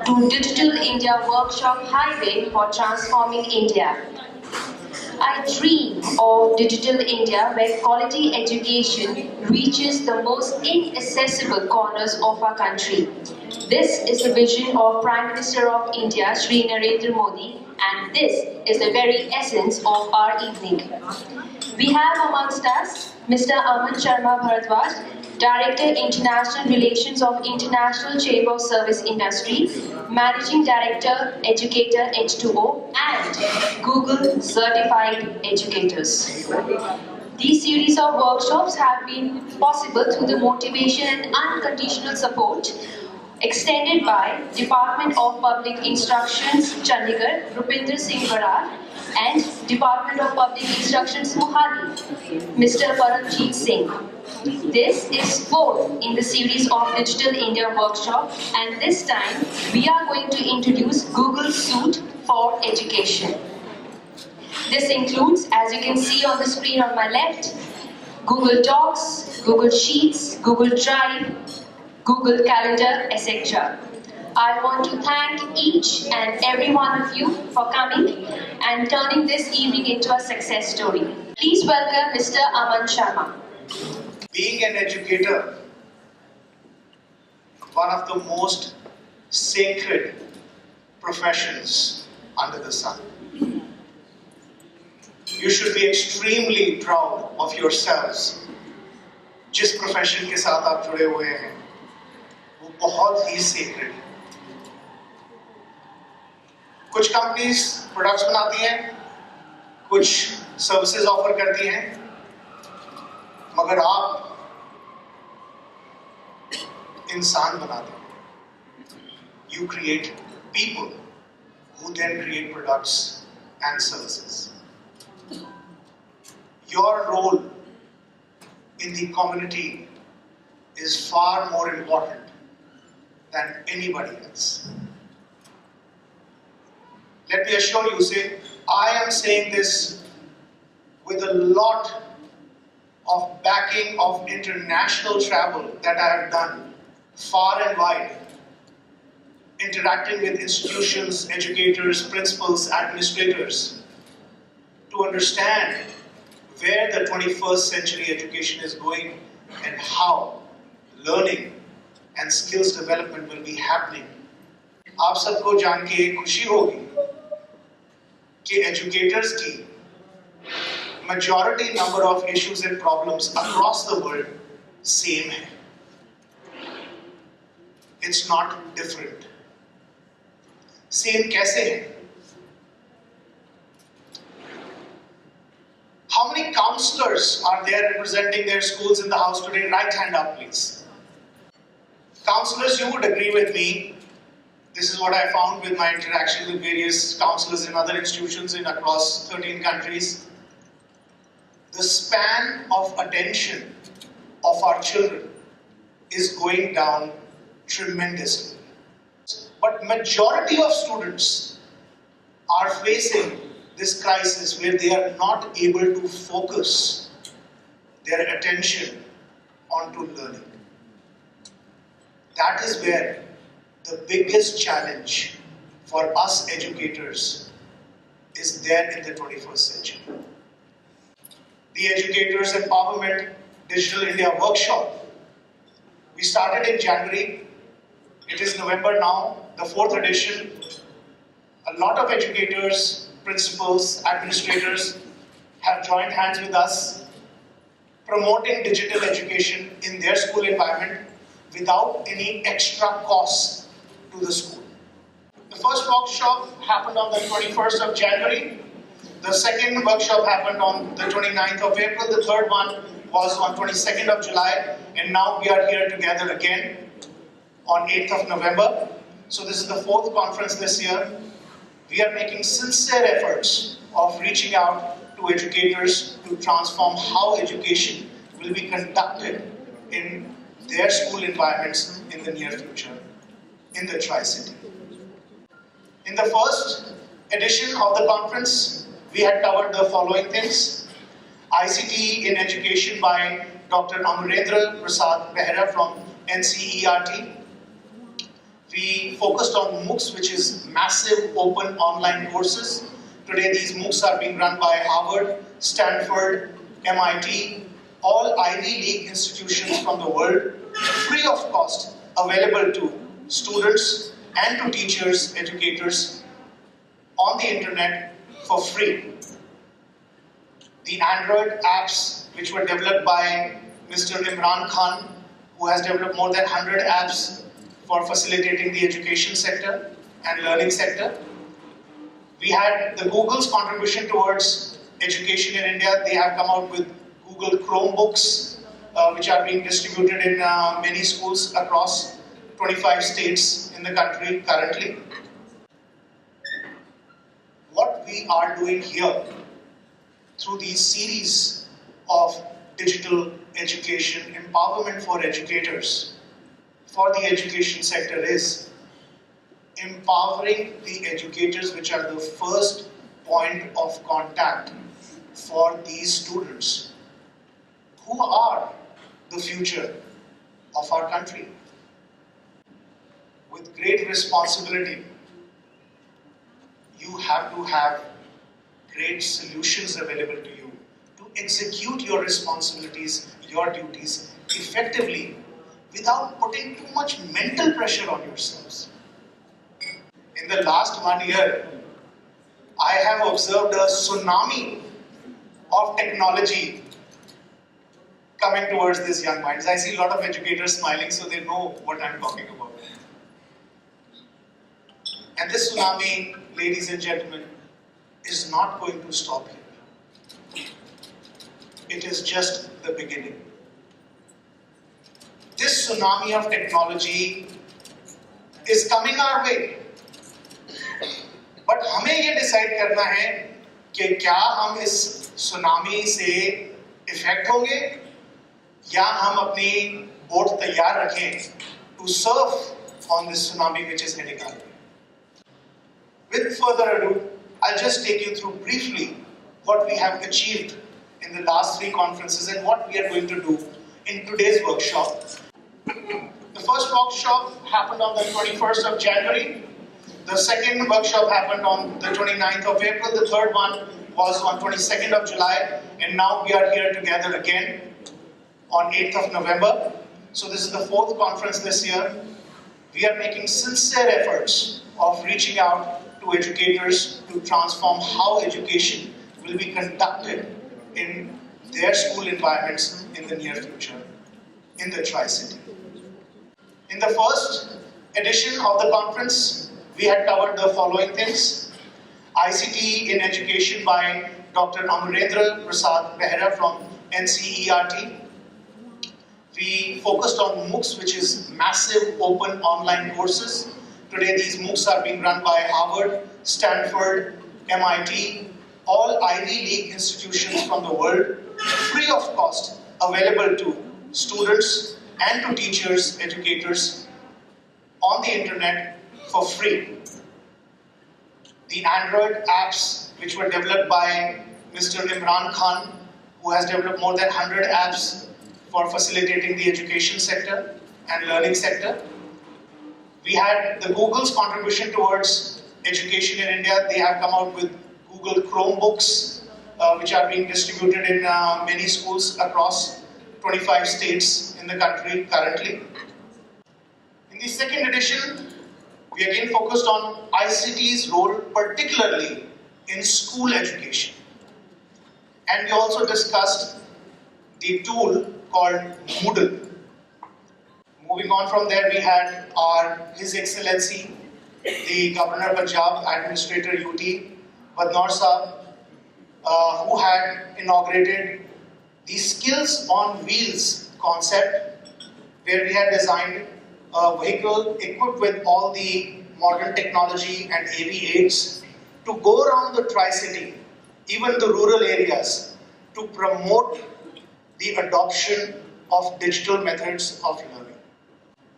to Digital India Workshop Highway for Transforming India. I dream of Digital India where quality education reaches the most inaccessible corners of our country. This is the vision of Prime Minister of India, Shri Narendra Modi, and this is the very essence of our evening. We have amongst us Mr. Aman Sharma Bharadwaj, Director International Relations of International Chamber of Service Industry, Managing Director Educator H2O, and Google Certified Educators. These series of workshops have been possible through the motivation and unconditional support extended by Department of Public Instructions, Chandigarh, Rupinder Singh Barar, and Department of Public Instructions, Mohali, Mr. Paramjeet Singh. This is fourth in the series of Digital India Workshop, and this time we are going to introduce Google Suite for Education. This includes, as you can see on the screen on my left, Google Docs, Google Sheets, Google Drive, Google Calendar, etc. I want to thank each and every one of you for coming and turning this evening into a success story. Please welcome Mr. Aman Sharma. Being an educator, one of the most sacred professions under the sun. You should be extremely proud of yourselves. जिस profession के साथ आप जुड़े हुए हैं, वो बहुत ही sacred है. कुछ कंपनीज प्रोडक्ट्स बनाती हैं, कुछ सर्विसेज ऑफर करती हैं, मगर आप इंसान बनाते हैं. You create people who then create products and services. Your role in the community is far more important than anybody else. Let me assure you, I am saying this with a lot of backing of international travel that I have done far and wide, interacting with institutions, educators, principals, administrators, to understand where the 21st century education is going and how learning and skills development will be happening. आप सबको जान के खुशी होगी कि educators की majority number of issues and problems across the world same है. It's not different. Same कैसे है? How many counselors are there representing their schools in the house today? Right hand up, please. Counselors, you would agree with me. This is what I found with my interaction with various counselors in other institutions in across 13 countries. The span of attention of our children is going down tremendously. But majority of students are facing this crisis where they are not able to focus their attention onto learning. That is where the biggest challenge for us educators is there in the 21st century. The Educators Empowerment Digital India Workshop, we started in January. It is November now, the 4th edition. A lot of educators, principals, administrators have joined hands with us, promoting digital education in their school environment without any extra cost to the school. The first workshop happened on the 21st of January. The second workshop happened on the 29th of April. The third one was on 22nd of July. And now we are here together again on 8th of November. So this is the fourth conference this year. We are making sincere efforts of reaching out to educators to transform how education will be conducted in their school environments in the near future in the Tricity. In the first edition of the conference, we had covered the following things: ICT in education by Dr. Amarendra Prasad Behra from NCERT, We focused on MOOCs, which is massive open online courses. Today these MOOCs are being run by Harvard, Stanford, MIT, all Ivy League institutions from the world, free of cost, available to students and to teachers, educators on the internet for free. The Android apps, which were developed by Mr. Imran Khan, who has developed more than 100 apps for facilitating the education sector and learning sector. We had the Google's contribution towards education in India. They have come out with Google Chromebooks, which are being distributed in many schools across 25 states in the country currently. What we are doing here through these series of digital education empowerment for educators, for the education sector, is empowering the educators, which are the first point of contact for these students who are the future of our country. With great responsibility, you have to have great solutions available to you to execute your responsibilities, your duties effectively without putting too much mental pressure on yourselves. In the last 1 year, I have observed a tsunami of technology coming towards these young minds. I see a lot of educators smiling, so they know what I'm talking about. And this tsunami, ladies and gentlemen, is not going to stop here. It is just the beginning. This tsunami of technology is coming our way. But हमें ये decide करना है कि क्या हम इस tsunami से affect होंगे या हम अपनी boat तैयार रखें to surf on this tsunami which is heading our way. With further ado, I'll just take you through briefly what we have achieved in the last 3 conferences and what we are going to do in today's workshop. The first workshop happened on the 21st of January. The second workshop happened on the 29th of April. The third one was on 22nd of July. And now we are here together again on 8th of November. So this is the 4th conference this year. We are making sincere efforts of reaching out to educators to transform how education will be conducted in their school environments in the near future in the Tricity. In the first edition of the conference, we had covered the following things: ICT in education by Dr. Amarendra Prasad Behra from NCERT. We focused on MOOCs, which is massive open online courses. Today these MOOCs are being run by Harvard, Stanford, MIT, all Ivy League institutions from the world, free of cost, available to students and to teachers, educators on the internet for free. The Android apps, which were developed by Mr. Imran Khan, who has developed more than 100 apps for facilitating the education sector and learning sector. We had the Google's contribution towards education in India. They have come out with Google Chromebooks, which are being distributed in many schools across 25 states in the country currently. In the second edition, we again focused on ICT's role, particularly in school education. And we also discussed the tool called Moodle. Moving on from there, we had His Excellency, the Governor Punjab, Administrator UT, Badnor Saab, who had inaugurated the Skills on Wheels concept, where we had designed a vehicle equipped with all the modern technology and AV aids to go around the Tricity, even the rural areas, to promote the adoption of digital methods of learning.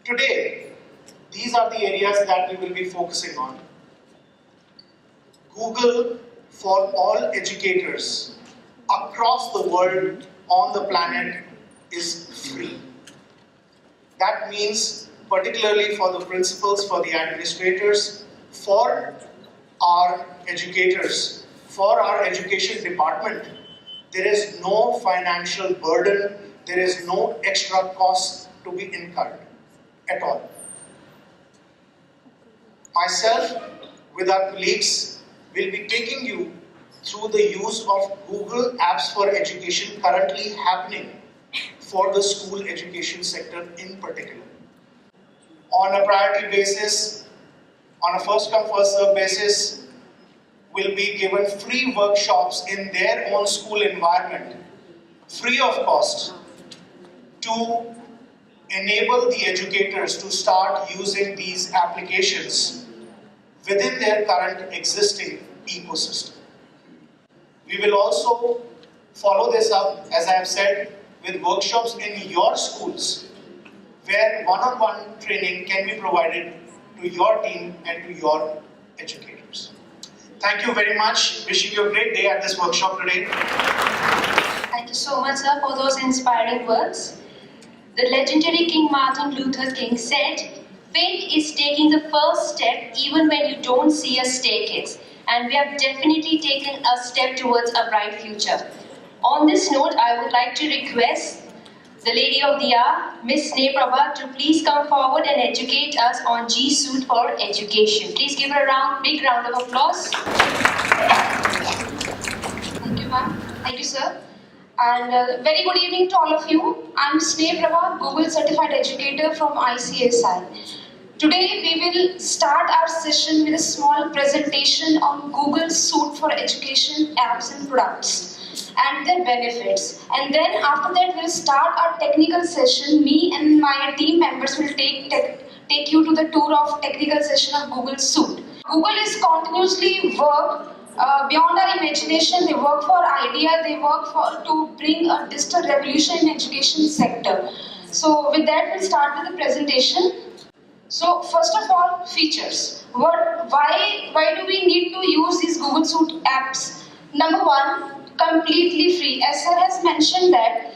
Today, these are the areas that we will be focusing on. Google for all educators across the world on the planet is free. That means particularly for the principals, for the administrators, for our educators, for our education department. There is no financial burden, there is no extra cost to be incurred at all. Myself, with our colleagues, will be taking you through the use of Google Apps for Education currently happening for the school education sector in particular. On a priority basis, on a first come first serve basis, will be given free workshops in their own school environment, free of cost, to enable the educators to start using these applications within their current existing ecosystem. We will also follow this up, as I have said, with workshops in your schools, where one-on-one training can be provided to your team and to your educators. Thank you very much. Wishing you a great day at this workshop today. Thank you so much, sir, for those inspiring words. The legendary King Martin Luther King said, "Faith is taking the first step even when you don't see a staircase." And we have definitely taken a step towards a bright future. On this note, I would like to request the Lady of the Hour, Miss Neprabha, to please come forward and educate us on G Suite for Education. Please give her a big round of applause. Thank you, ma'am. Thank you, sir. And very good evening to all of you. I'm Sneh Prabha, Google Certified Educator from ICSI. Today we will start our session with a small presentation on Google Suite for Education apps and products and their benefits. And then after that we'll start our technical session. Me and my team members will take you to the tour of technical session of Google Suite. Google is continuously work beyond our imagination. They work for idea, they work to bring a digital revolution in education sector. So with that we'll start with the presentation. So first of all, features. Why do we need to use these Google Suite apps? Number one, completely free. As sir has mentioned that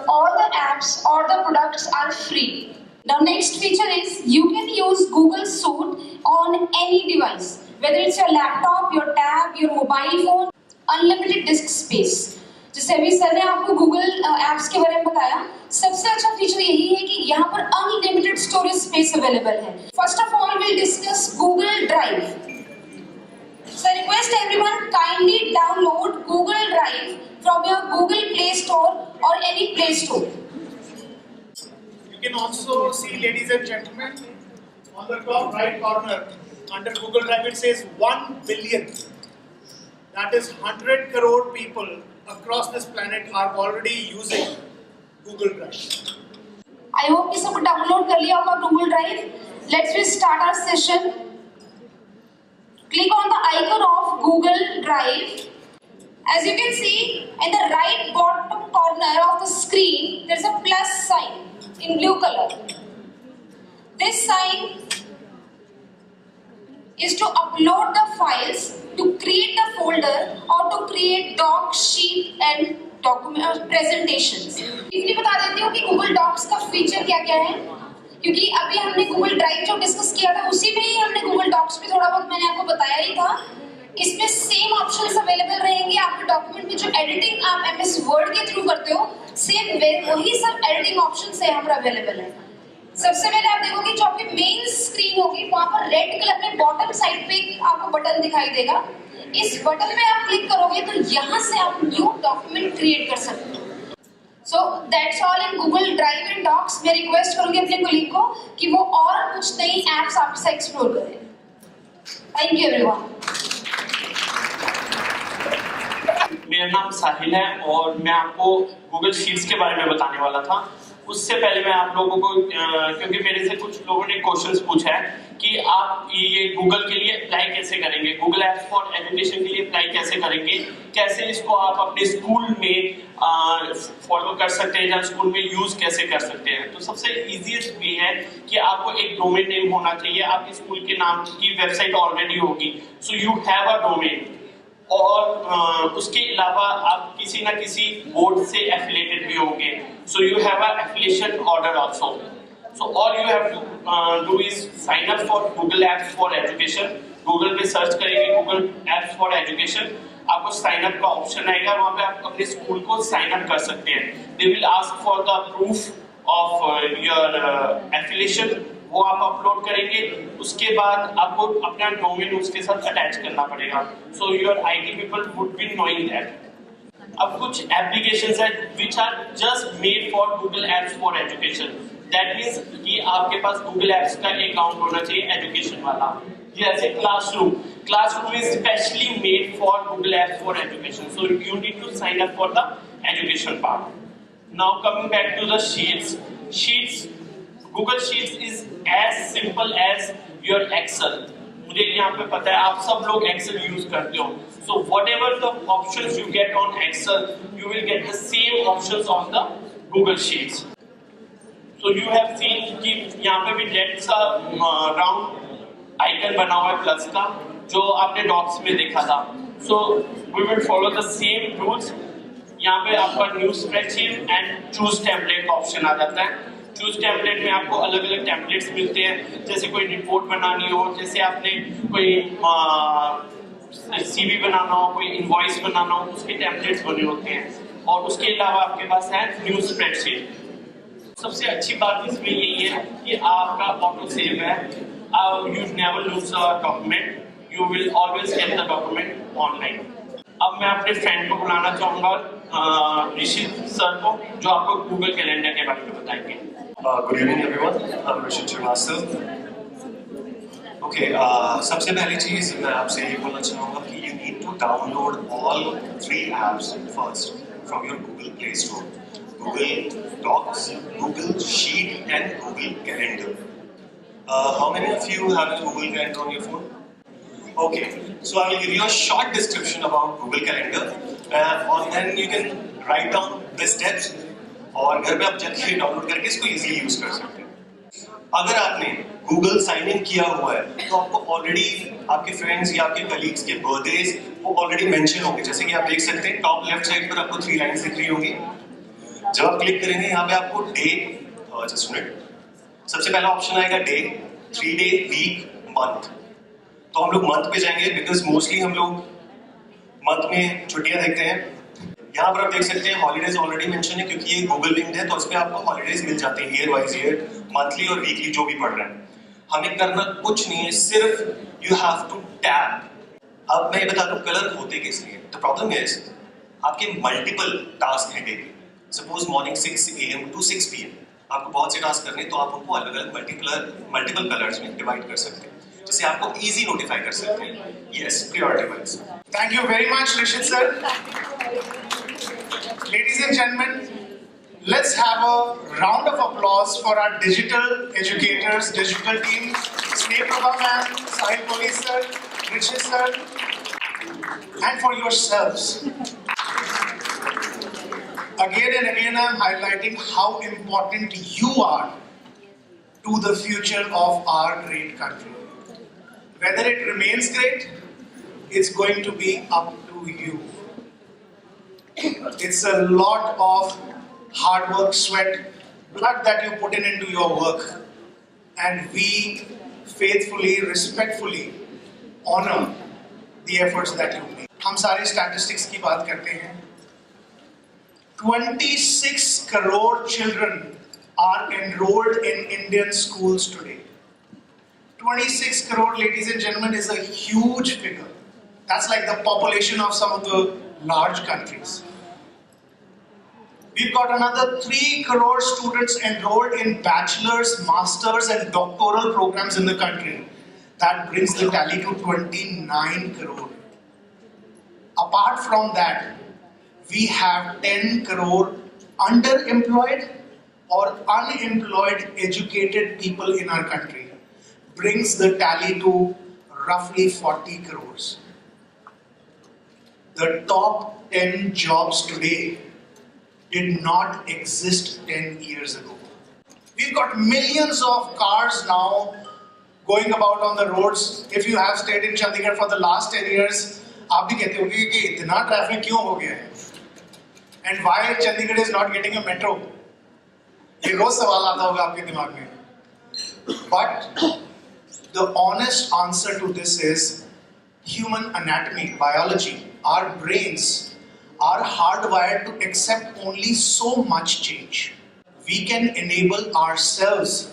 all the apps or the products are free. The next feature is you can use Google Suite on any device. Whether it's your laptop, your tab, your mobile phone, unlimited disk space. जैसे अभी sir ने आपको Google apps के बारे में बताया, सबसे अच्छा फीचर यही है कि यहाँ पर अनलिमिटेड स्टोरेज स्पेस अवेलेबल है. First of all we'll discuss Google Drive. So I request everyone kindly download Google Drive from your Google Play Store or any Play Store. You can also see, ladies and gentlemen, on the top right corner under Google Drive it says 1 billion. That is 100 crore people across this planet are already using Google Drive. I hope you सब download कर लिया होगा Google Drive. Let's start our session. Click on the icon of Google Drive. As you can see, in the right bottom corner of the screen, there is a plus sign in blue color. This sign is to upload the files, to create the folder, or to create doc, sheet and document presentations. इसलिए बता देती हूँ कि Google Docs का feature क्या-क्या है, क्योंकि अभी हमने Google Drive जो डिस्कस किया था उसी में ही हमने Google Docs पे थोड़ा बहुत मैंने आपको बताया ही था. इसमें सेम ऑप्शंस अवेलेबल रहेंगे. आपके डॉक्यूमेंट में जो एडिटिंग आप MS Word के थ्रू करते हो, सेम वही सब एडिटिंग ऑप्शंस यहाँ पर अवेलेबल है. सबसे पहले आप देखोगे जो आपकी मेन स्क्रीन होगी वहां पर रेड कलर में बॉटम साइड पे आपको बटन दिखाई देगा. इस बटन पे आप क्लिक करोगे तो यहाँ से आप न्यू डॉक्यूमेंट क्रिएट कर सकते हो. So that's all in Google Drive and Docs. मैं रिक्वेस्ट करूंगी अपने कोलीग को कि वो और कुछ नई एप्स आपके साथ एक्सप्लोर करें. Thank you everyone. मेरा नाम साहिल है और मैं आपको गूगल शीट्स के बारे में बताने वाला था. उससे पहले मैं आप लोगों को क्योंकि मेरे से कुछ लोगों ने क्वेश्चंस पूछा है कि आप ये गूगल के लिए अप्लाई कैसे करेंगे, गूगल एप्स फॉर एजुकेशन के लिए अप्लाई कैसे करेंगे, कैसे इसको आप अपने स्कूल में फॉलो कर सकते हैं या स्कूल में यूज कैसे कर सकते हैं. तो सबसे इजीएस्ट वे है कि आपको एक डोमेन नेम होना चाहिए. आपके स्कूल के नाम की वेबसाइट ऑलरेडी होगी, so you have a domain. और उसके अलावा आप किसी ना किसी बोर्ड से एफिलिएटेड भी होंगे, so you have a affiliation order also. So all you have to do is sign up for Google Apps for Education. Google पे सर्च करेंगे Google Apps for Education, आपको साइन अप का option आएगा, वहाँ पे आप अपने स्कूल को साइन अप कर सकते हैं. They will ask for the proof of your affiliation, वो आप अपलोड करेंगे. उसके बाद आपको अपना डोमेन उसके साथ अटैच करना पड़ेगा. So your IT people would be knowing that. अब कुछ एप्लीकेशंस हैं which are just made for Google Apps for Education. That means कि आपके पास Google Apps का अकाउंट होना चाहिए एजुकेशन वाला. जैसे Classroom is specially made for Google Apps for Education. So you need to sign up for the education part. Now coming back to the sheets, Google Sheets is as simple as your Excel. मुझे यहाँ पे पता है आप सब लोग Excel use करते हो. So whatever the options you get on Excel, you will get the same options on the Google Sheets. So you have seen कि यहाँ पे भी डेट्स का राउंड आइकन बना हुआ है प्लस का, जो आपने डॉक्स में देखा था. So we will follow the same rules. यहाँ पे आपका new spreadsheet and choose template का ऑप्शन आ जाता है. चूज टेम्पलेट में आपको अलग अलग टेम्पलेट्स मिलते हैं. जैसे कोई रिपोर्ट बनानी हो, जैसे आपने कोई CV बनाना हो, कोई इनवॉइस बनाना हो, उसके टेम्पलेट्स बने होते हैं. और उसके अलावा आपके पास है न्यू स्प्रेडशीट. सबसे अच्छी बात इसमें यही है कि आपका ऑटो सेव है. You never lose a document. You will always get the document online. अब मैं अपने फ्रेंड को बुलाना चाहूँगा ऋषि सर को, जो आपको गूगल कैलेंडर के बारे में बताएंगे. Good evening everyone. I'm Rishit Srivastava. Okay, सबसे पहली चीज़ मैं आपसे ये बोलना चाहूँगा कि you need to download all 3 apps first from your Google Play Store. Google Docs, Google Sheet and Google Calendar. How many of you have a Google Calendar on your phone? Okay, so I will give you a short description about Google Calendar and then you can write down the steps और घर पे आप जाके download करके इसको easily use कर सकते हैं. अगर आपने Google साइन इन किया हुआ है तो आपको ऑलरेडी आपके फ्रेंड्स या आपके कलीग्स के बर्थडेज वो ऑलरेडी मेंशन होंगे. जैसे कि आप देख सकते हैं टॉप लेफ्ट साइड पर आपको 3 लाइन्स दिख रही होंगी. जब आप क्लिक करेंगे यहाँ पे आपको डे, जस्ट मिनट, सबसे पहला ऑप्शन आएगा डे, 3 डे, वीक, मंथ. तो हम लोग मंथ पे जाएंगे बिकॉज मोस्टली हम लोग मंथ में छुट्टियां देखते हैं. यहाँ पर आप देख सकते हैं हॉलीडेज ऑलरेडी मेंशन है क्योंकि ये गूगल लिंक्ड है, तो इसमें आपको हॉलीडेज मिल जाते हैं ईयर वाइज ईयर, मंथली और वीकली जो भी पढ़ रहे हैं. हमें करना कुछ नहीं है, सिर्फ यू हैव टू टैप. अब मैं ये बता दूं कलर होते किस लिए. द प्रॉब्लम इज आपके मल्टीपल टास्क हैं daily. Suppose morning 6 AM to 6 PM आपको बहुत से टास्क करने, तो आप उनको अलग अलग मल्टीपल कलर्स में डिवाइड कर सकते हैं जिससे आपको इजी नोटिफाई कर सकते हैं. Yes, priority wise. Thank you very much, Rishit sir. Ladies and gentlemen, let's have a round of applause for our digital educators, digital team, Sneha ma'am, Sahil Police sir, Rishit sir, and for yourselves. Again and again, I'm highlighting how important you are to the future of our great country. Whether it remains great, it's going to be up to you. It's a lot of hard work, sweat, blood that you put into your work, and we faithfully, respectfully honor the efforts that you make. हम सारे statistics की बात करते हैं. 26 crore children are enrolled in Indian schools today. 26 crore, ladies and gentlemen, is a huge figure. That's like the population of some of the large countries. We've got another 3 crore students enrolled in bachelor's, master's and doctoral programs in the country. That brings the tally to 29 crore. Apart from that, we have 10 crore underemployed or unemployed educated people in our country. Brings the tally to roughly 40 crores. The top 10 jobs today did not exist 10 years ago. We've got millions of cars now going about on the roads. If you have stayed in Chandigarh for the last 10 years, आप भी कहते होंगे कि इतना traffic क्यों हो गया है? And why Chandigarh is not getting a metro? ये रोज सवाल आता होगा आपके दिमाग में. But the honest answer to this is human anatomy, biology. Our brains are hardwired to accept only so much change. We can enable ourselves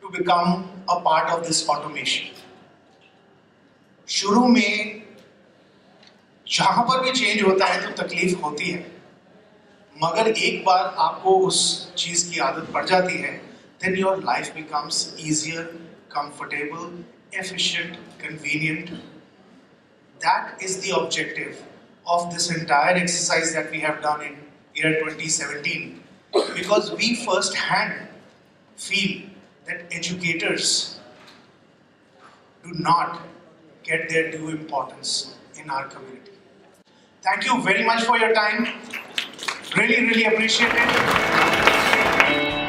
to become a part of this automation. शुरू में जहां पर भी change होता है तो तकलीफ होती है, मगर एक बार आपको उस चीज की आदत पड़ जाती है, then your life becomes easier, comfortable, efficient, convenient. That is the objective of this entire exercise that we have done in year 2017, because we firsthand feel that educators do not get their due importance in our community. Thank you very much for your time. Really, really appreciate it.